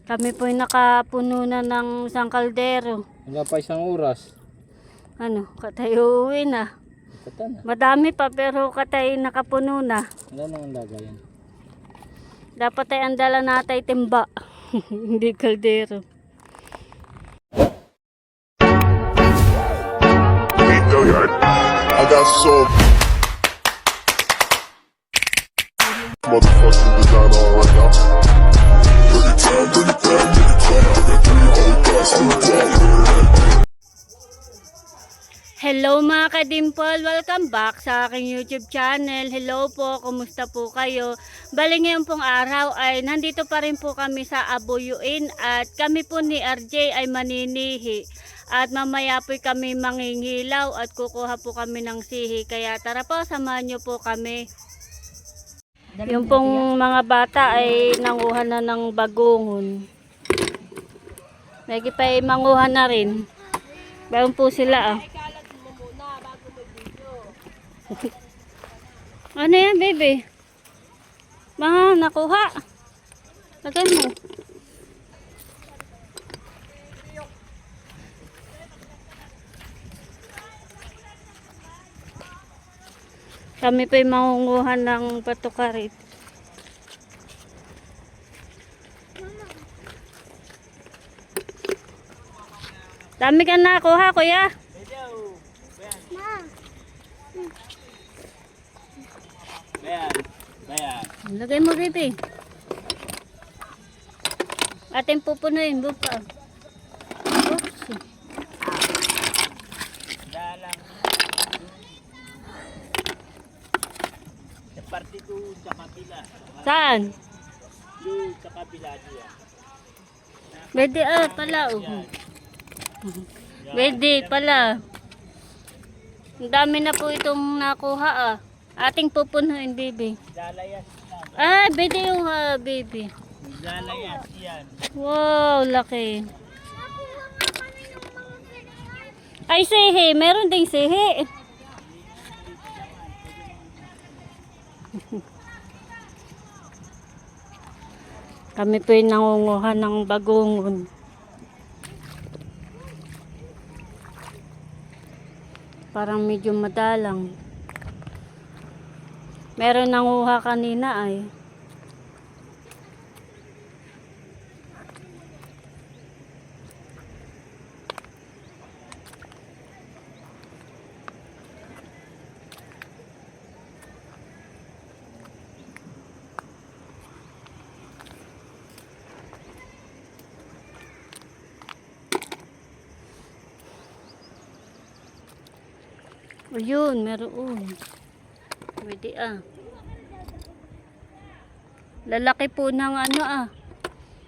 Kami po ay nakapuno na ng isang kaldero. Hanggang pa isang oras. Ano, katay uuwi na. Ikata na. Madami pa pero katay nakapuno na. Wala nang lagayan. Dapat ay andala natay timba. Hindi kaldero. I got so motherfucking design on right now. Bring it down, bring it down, bring it down. I got 3 whole thoughts to the top. Hello mga ka-dimple, welcome back sa aking YouTube channel. Hello po, kumusta po kayo? Bali ngayon pong araw ay nandito pa rin po kami sa Abuyuin at kami po ni RJ ay maninihi. At mamaya po kami mangingilaw at kukuha po kami ng sihi. Kaya tara po, samahan nyo po kami. Yung pong mga bata ay nanguha na ng bagungon. May pa ay manguha na rin. Bayon po sila ah. Ano yan, baby? Mga nakuha. Lagay mo. Kami pa yung mangunguhan ng patukarit. Dami ka nakuha, kuya. Bayan. Lagay mo, baby. Ating pupunuin, bupa. Oops. Dalang. Sa parte doon sa kabila. Saan? Doon sa kabila niya. Pwede pala. Pwede pala. Ang dami na po itong nakuha Ating pupunuin, baby. Dalayas na. Pwede yung baby. Dalayas yan. Wow, laki. Ay, sihi. Meron ding sihi. Kami po yung nangunguha ng bagungon. Parang medyo madalang. Meron nanguha kanina ay. Ayun, meron. Pwede Lalaki po ng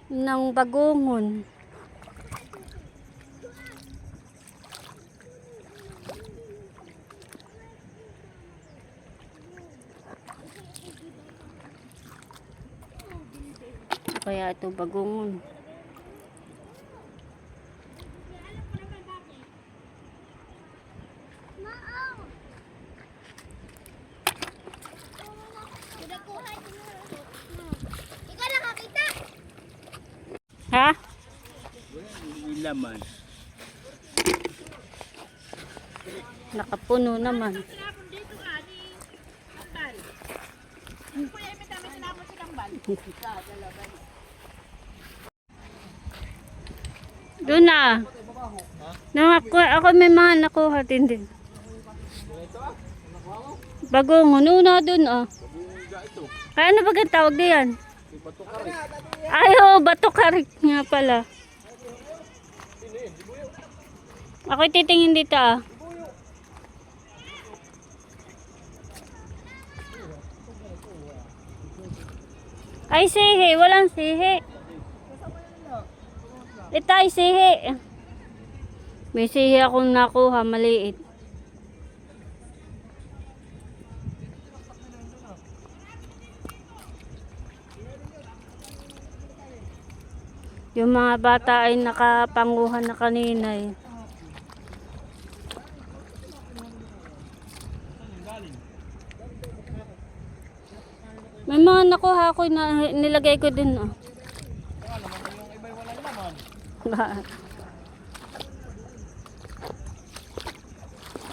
ng bagungon. Kaya ito bagungon. Ha? Ilaman. Nakapuno naman. Doon na. Ako may mga nakuha din. Bagungon. Una doon Kaya ano ba ang tawag diyan? Ay, bato karik nga pala. Ako'y titingin dito Ay, sihi. Walang sihi. Ito ay sihi. May sihi akong nakuha. Maliit. Yung mga bata ay nakapanguhan na kanina May mga nakuha ko na nilagay ko din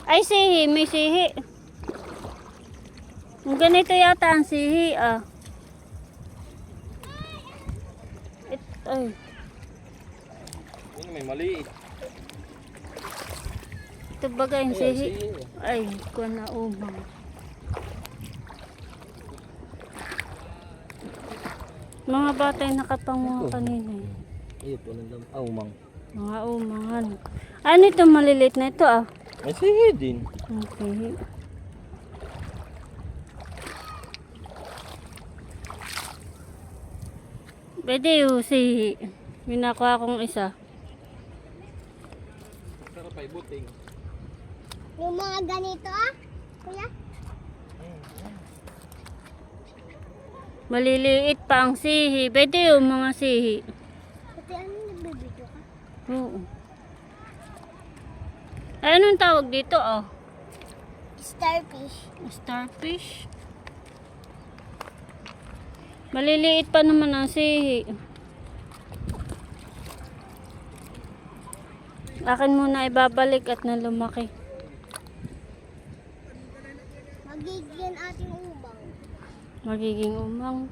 Ay, sihi. May sihi. Ang ganito yata ang sihi, ah. Ay. Yun, may maliit. Ito baga yung sihi. sihi. Ay, ko na umang. Mga bata yung nakapanguha kanina. Ito, nandang umang. Mga umangan. Ano ito maliliit na ito, ah? May sihi din. Okay. Pwede yung sihi. May nakuha akong isa. Sarap ay buting. Yung mga ganito kuya? Maliliit pa ang sihi. Pwede yung mga sihi. Kasi ano nagbibidyo ka? Oo. Ay, anong tawag dito, oh? Starfish. Starfish. Maliliit pa naman ang sihi. Akin muna ibabalik at na lumaki. Magiging ating ubang. Magiging umang.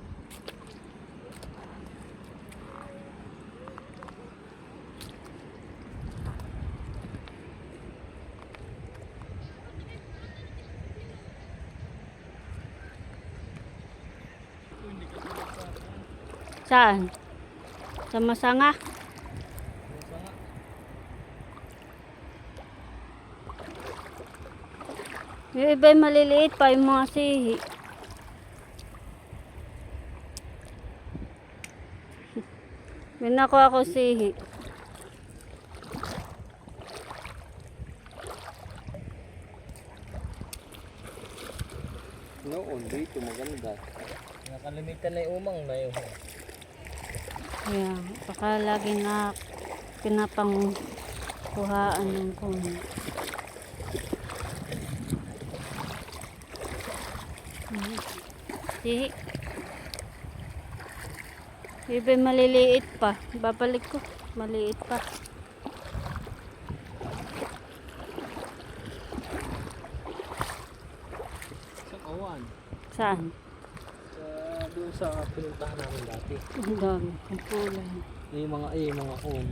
Saan? Sa masanga? Yung iba maliliit pa yung mga sihi. May nakuha ko sihi. Noon, dito maganda. Nakalimitan na yung umang na yun. Ayan, baka lagi na pinapang kuhaan ng kuno. Sihi. Iba maliliit pa. Babalik ko. Maliit pa. Sa kawan. Saan? Doon sa pinuntahan namin dati. Ang dami. Ang kulay. Yung mga kuwan.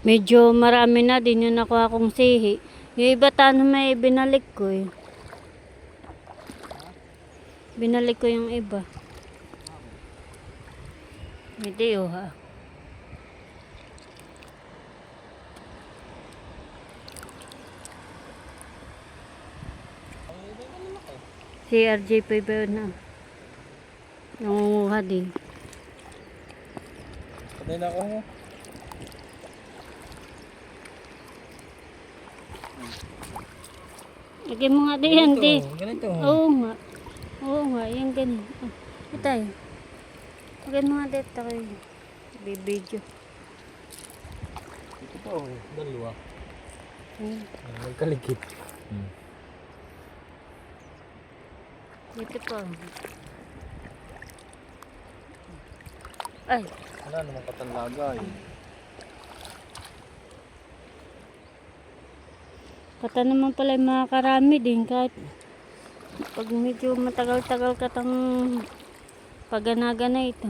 Medyo marami na din yung nakuha kong sihi. Yung iba tanong may binalik ko eh. Binalik ko yung iba. Video ha. Si RJ pa ba na? Nangunguha din. Patay na ako mo. Lagyan mo nga di yan di. Ganito. Oo nga. Oo nga, yung ganyan. Oh, ito. Lagyan mo nga dito kayo. Bibidyo. Ito pa oh. Dalawa. Hmm. Nagkaligit. Dito pa. Ay, Wala namang katanlaga eh. kata naman pala yung mga karami din kahit pag medyo matagal-tagal katang paganaga na ito.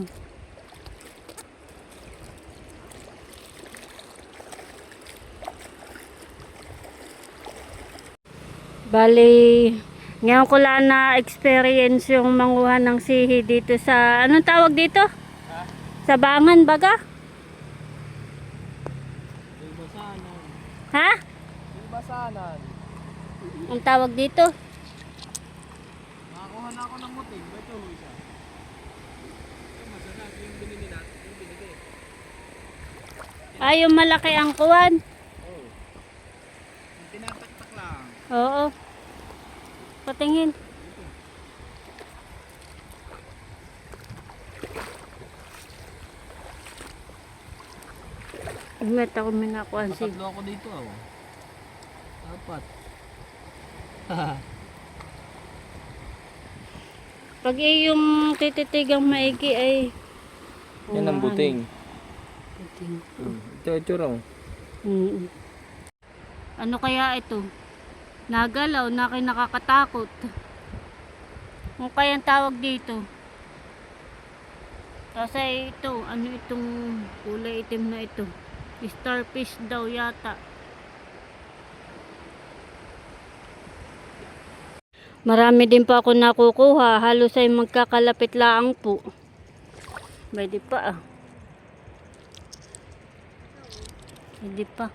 Bali, ngayon ko lang na experience yung manguha ng sihi dito sa, anong tawag dito? Sa Bangan baga? Yung basanan. Ha? Yung basanan. Ang tawag dito? Nakakuha na ako ng muting. Ba ito isa? Yung masanag. Yung binili natin. Yung binili. Ay, yung malaki ang kuwan. Oo. Yung tinataktak lang. Oo. Patingin. Umet ako minakuan si. Tatlo ako dito oh. Apat. Pag yung tititigang maigi ay... Yan ang buting. Buting. Ito raw. Ano kaya ito? Nagalaw na kay nakakatakot. Ano kaya ang tawag dito? Kasi ito, ano itong kulay itim na ito? Starfish daw yata. Marami din pa ako nakukuha. Halos ay magkakalapit laang po. Pwede pa ah. Hindi pa.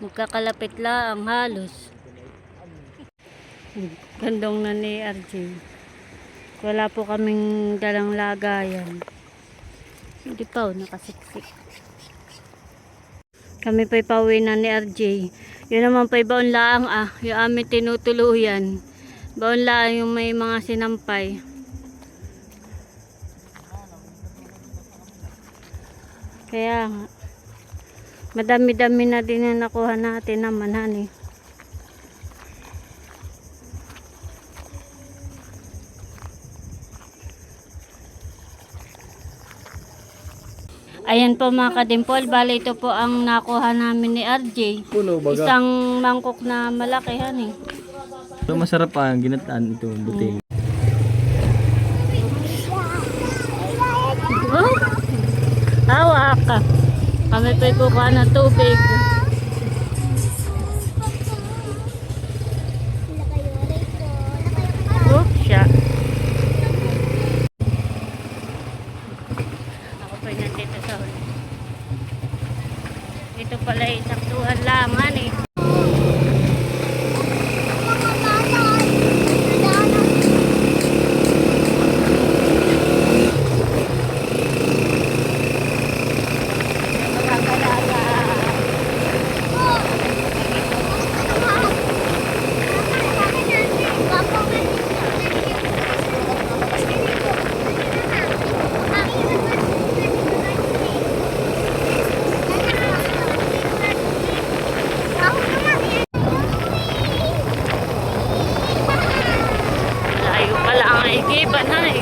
Magkakalapit laang halos. Gandong na ni RJ. Wala po kaming dalang lagayan. Hindi pa oh, nakasiksik. Kami pa'y pauwi na ni RJ. Yun naman pa'y baon laang ah. Yung aming tinutuluyan. Baon laang yung may mga sinampay. Kaya nga. Madami-dami na din yung nakuha natin naman, honey. Ayan po mga kadimpol, bali ito po ang nakuha namin ni RJ. Puno baga. Isang mangkok na malaki, honey. Ito masarap ang ginataan ito, buting. Oh, awa ka. Kami pa'y kukuha ng tubig. Oh, siya. Ako pa'y nandito sa huli. Ito pala isaktuhan lang, honey. Layo pala ang igiban, honey.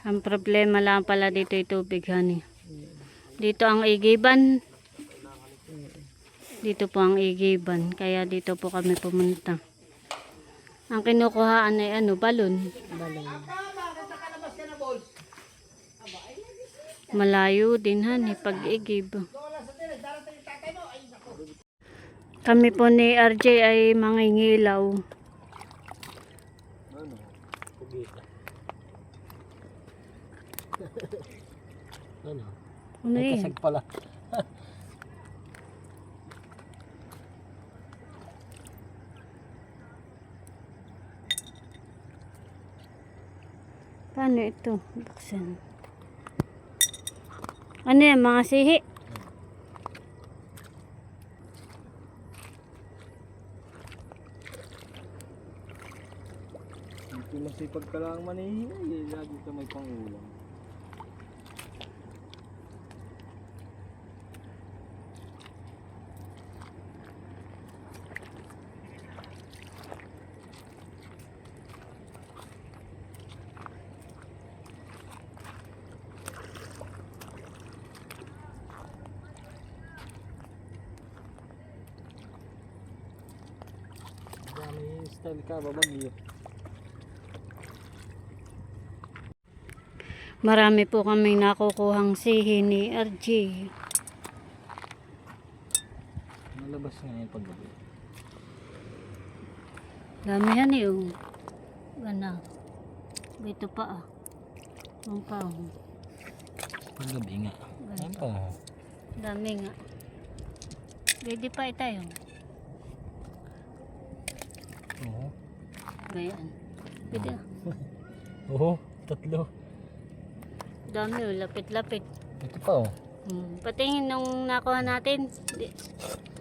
Ang problema lang pala dito yung tubig, honey. Dito ang igiban. Dito po ang igiban. Kaya dito po kami pumunta. Ang kinukuhaan ay ano, balon. Malayo din, honey, pag igib. Kami po ni RJ ay mangingilaw. Ano yun? Kasag pala. Paano ito? Buksan. Ano yan? Mga sihi? Hindi masipag ka lang manihinay. Lagi ka may pangulam. May style ka, babagyo. Marami po kaming nakukuhang sihi ni RJ. Nalabas nga yung paggabi. Dami yan eh. Oh. Ano? Dito pa ah. Ang pa oh. Paggabi nga. Ayan pa. Dami nga. Pwede pa tayo. Oo. Gayaan. Pwede ah. Oo, tatlo. Dami oh. Lapit-lapit. Ito pa oh. Patingin nung nakuha natin.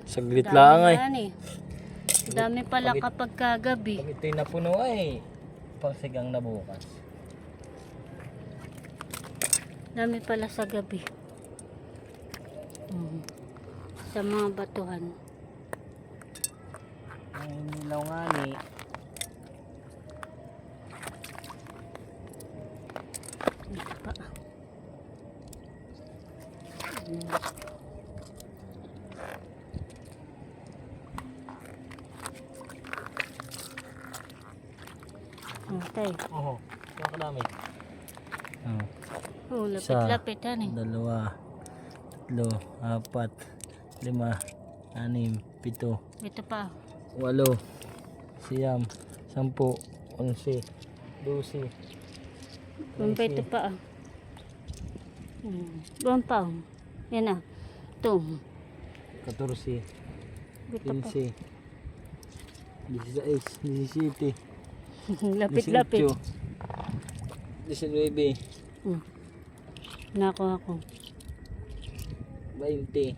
Saglit Dami lang ay. yan eh. Dami pala kapag kagabi. Pag ito'y napuno ay pasigang na bukas. Dami pala sa gabi. Sa mga batuhan. Nilaw nga ni. Dito pa. Tay. Oo. Kaya kadami. Oh. Oh, lapit-lapit yan eh. 2, 3, 4, 5, 6, 7, Ito pa. 8, 9, 10, 11, 12. Bumpa ito pa. Bumpa. Yan ah. Ito. 14, Ito pa. 15, 16, 17, Lapit-lapit. 19, Nako ako. 20,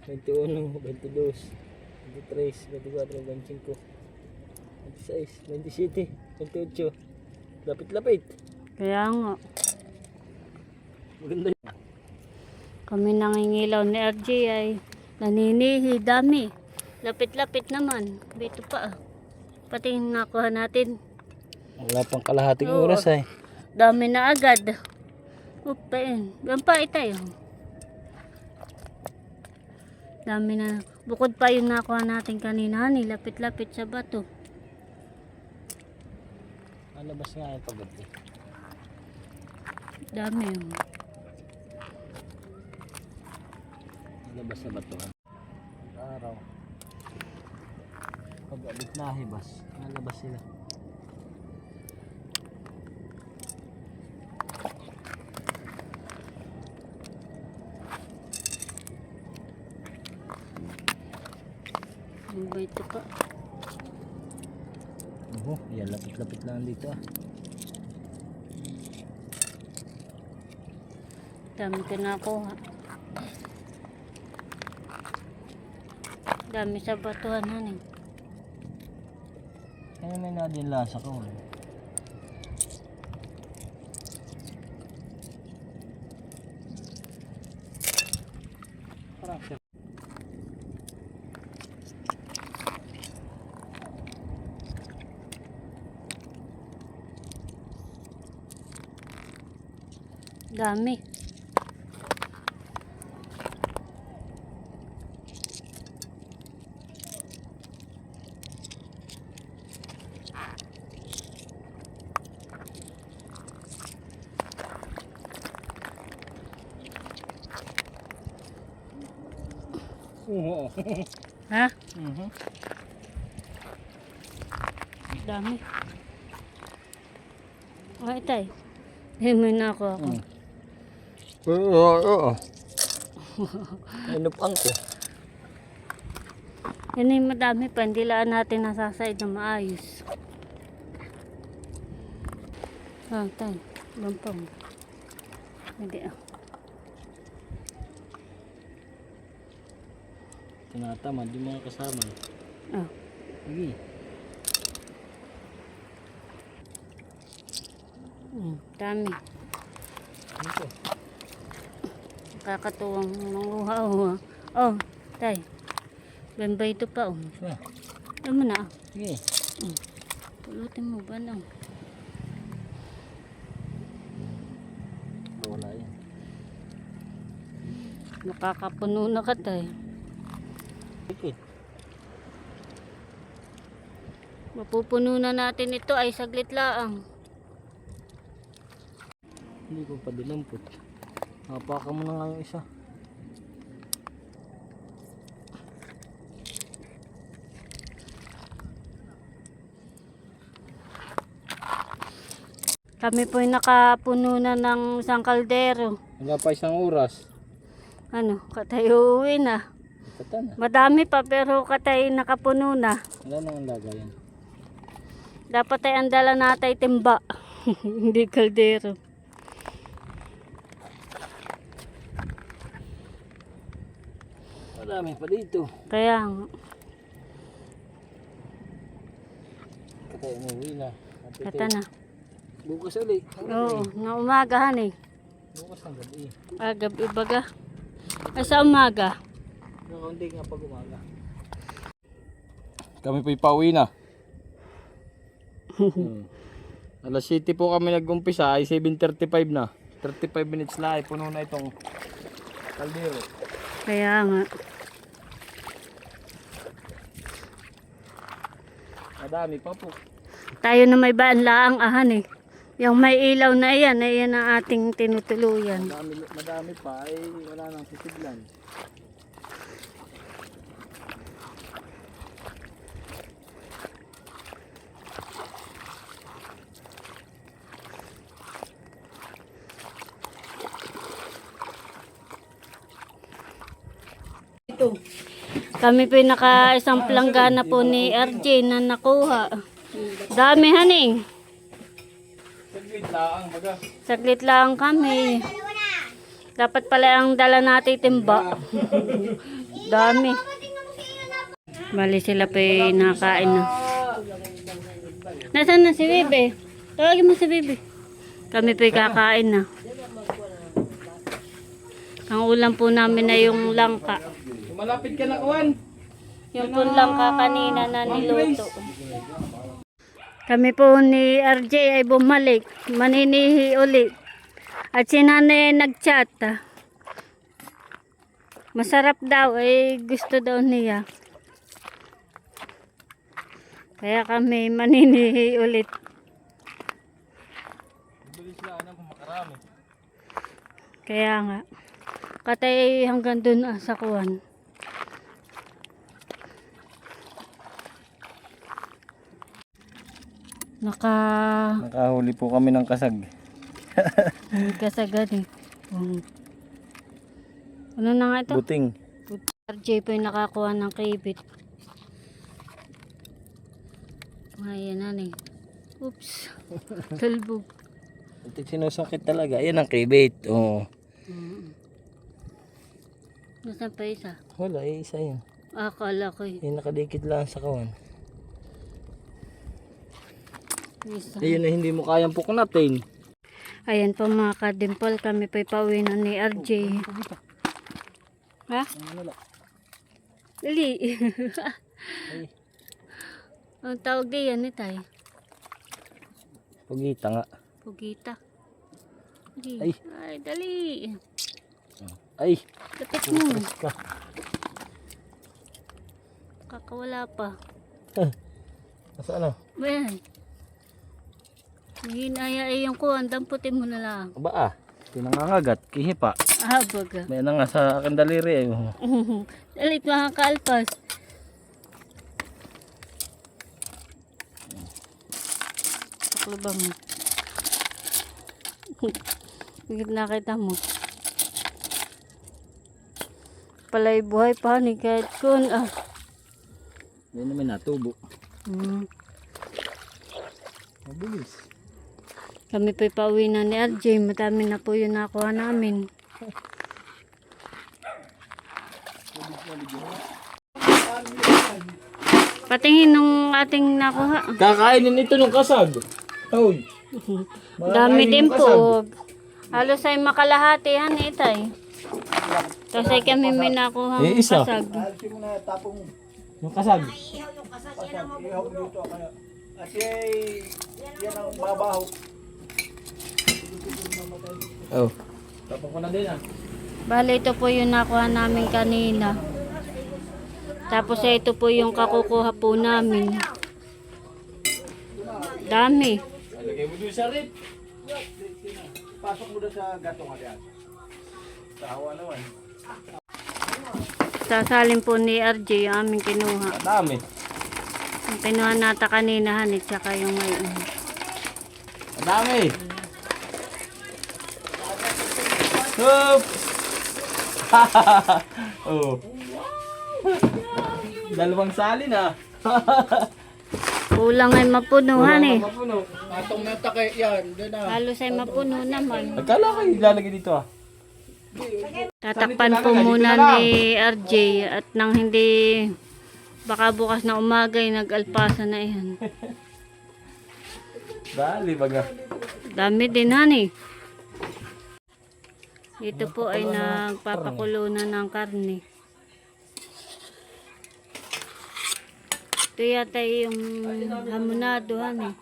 21, 22, 23, 24, 25, 26, 27, 28. Lapit-lapit. Kaya nga. Maganda yun. Kami nangingilaw ni RJ ay naninihi. Dami. Lapit-lapit naman. Dito pa ah. Pati yung nakuha natin. Wala pang kalahating Oo. oras ay. Dami na agad. Upain. Gampa tayo. Dami na. Bukod pa yung nakuha natin kanina. Lapit-lapit sa bato. Malabas nga yung paggabi. Dami. Malabas na ba ito? Araw. Pag-abit na hibas. Malabas sila. Ano ba ito pa? Oo, yan lapit-lapit lang dito ah. Dami ko nakuha. Dami sa batuhan eh. Kaya may nadin lasa ko. Parang siya. Dami. Oo. Ha? Dami. Ay, tay. Himoy na ako. Oo. Inupang ko. Yan yung madami pa. Hindi lang natin nasasaid na maayos. Ah, tay. Lampang. Hindi ah. Tinatamad yung mga kasama. Ah. Sige. Dami. Ito. Kakatuwang manguha. Oh, tay. Bamba ito pa oh. Ah, Ano mo na ah. sige. Pulutin mo ba na? Wala yan. Nakakapuno na ka tay. Ikit. Mapupuno na natin ito ay saglit laang. Hindi ko pa dinampot. Hapakan mo na nga yung isa. Kami po'y nakapuno na ng isang kaldero. Wala pa isang oras. Ano, katay uuwi na. Kata na. Madami pa pero katay nakapuno na. Wala nang lagayan. Dapat ay andala natay timba. Hindi kaldero. Marami pa dito. Kaya nga. Kata umuwi na. Kata na. Bukas ulit. Oo, na umagahan eh. Bukas ng gabi. Gabi baga. Ay sa umaga. Nakaunti nga pag umaga. Kami po'y pauwi na. Alas 7 po kami nag-umpisa ay 7:35 na. 35 minutes na ay puno na itong kaldero. Kaya nga. Madami pa po. Tayo na may baanlaang ahan eh. Yung may ilaw na iyan, ay yan ang ating tinutuluyan. Madami pa ay wala nang sisiglan. Kami po naka-isang planggana po ni RJ na nakuha. Dami haning. Saglit lang baga. Saglit lang kami. Dapat pala ang dala natin timba. Dami. Bali sila po nakain na. Nasaan na si Bibi? Tawagin mo si Bibi. Kami po kakain na. Ang ulam po namin na yung langka. Malapit ka na kuwan. Yung po langka kanina na niluto. Kami po ni RJ ay bumalik. Maninihi ulit. At si nanay nag-chat. Masarap daw. Gusto daw niya. Kaya kami maninihi ulit. Bilis lang kung makarami. Kaya nga. Katay hanggang dun sa kuwan. Nakahuli po kami ng kasag. Kasagad eh. Ano na nga ito? Buting. RJ po yung nakakuha ng kibit. Ayan na eh. Oops. Talbog. Ito sinusungkit talaga. Ayan ang kibit. Oo. Nasaan pa isa? Wala, isa yan. Akala ko eh. Yung nakadikit lang sa kawan. Isa. Ayun na hindi mo kayang puknatin. Ayan po mga ka-dimple. Kami pa pauwi na ni RJ. Ha? Dali. Ang tawag diyan ni Tay? Pugita nga. Pugita. Ay. Ay, dali. Ay. Dapat mo. Ka. Kakawala pa. Nasaan na? Ayan. Hinaya ay yung kuwan. Damputin mo na lang. Aba ah. Pinangangagat. Kihipa. Ah, baga. May na nga sa akin daliri. Dalit mga kaalpas. Saklo mo. Bigit nakita mo. Palay buhay pa ni kahit kun. Hindi namin natubo. Mabilis. Kami po'y pauwi na ni RJ. Madami na po yun nakuha namin. Patingin nung ating nakuha. Kakainin ito ng kasag. Hoy. Dami din po. Halos ay makalahati yan itay. Kasi kami may nakuha ng isa. kasag. Yung kasag. Oh. Tapos ko na din ah. Bale, ito po yung nakuha namin kanina. Tapos ito po yung kakukuha po namin. Dami. Lagay mo doon sa rip. Pasok mo doon sa gatong agad. Tawa naman. Sasalin po ni RJ yung aming kinuha. Dami. Yung kinuha nata kanina hanit tsaka yung ngayon. Dami. Hop. Oh. Dalawang salin ah. Kulang ay mapunuhan eh. Mapuno. Atong natake yan, doon na. Halos ay mapuno naman. Nagkala kayo ilalagay dito ah. Tatakpan po muna ni RJ at nang hindi baka bukas na umaga ay nag-alpasa na yan. Dali baga. Dami din hani. Ito po ay nagpapakulo na ng karne. Ito yata yung hamonadohan eh.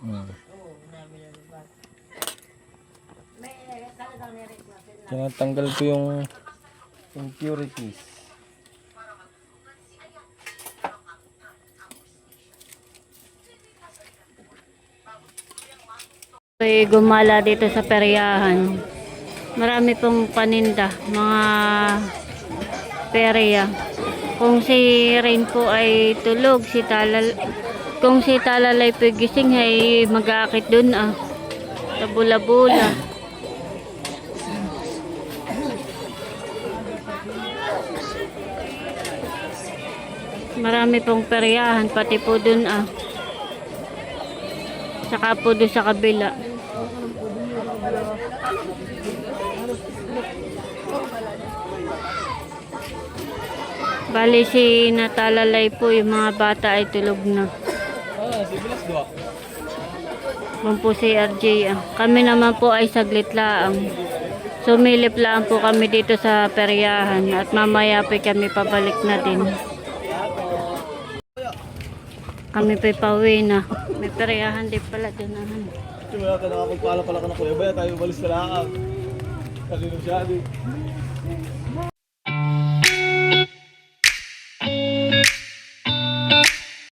Tinatanggal ko yung impurities. Ay gumala dito sa peryahan. Marami pong paninda, mga perya. Kung si Rain po ay tulog, kung si Talalay po gising ay mag-aakit dun sa bula-bula. Marami pong peryahan, pati po dun saka po dun sa kabila. Bali si Natalalay po, yung mga bata ay tulog na. Kung po si RJ. Kami naman po ay saglit lang. Sumilip lang po kami dito sa peryahan at mamaya po kami pabalik na din. Kami pa pauwi na. May peryahan din pala doon. Wala ka nakapagpala pala ka na kuya. Baya tayo balis na lang. Kanino siya.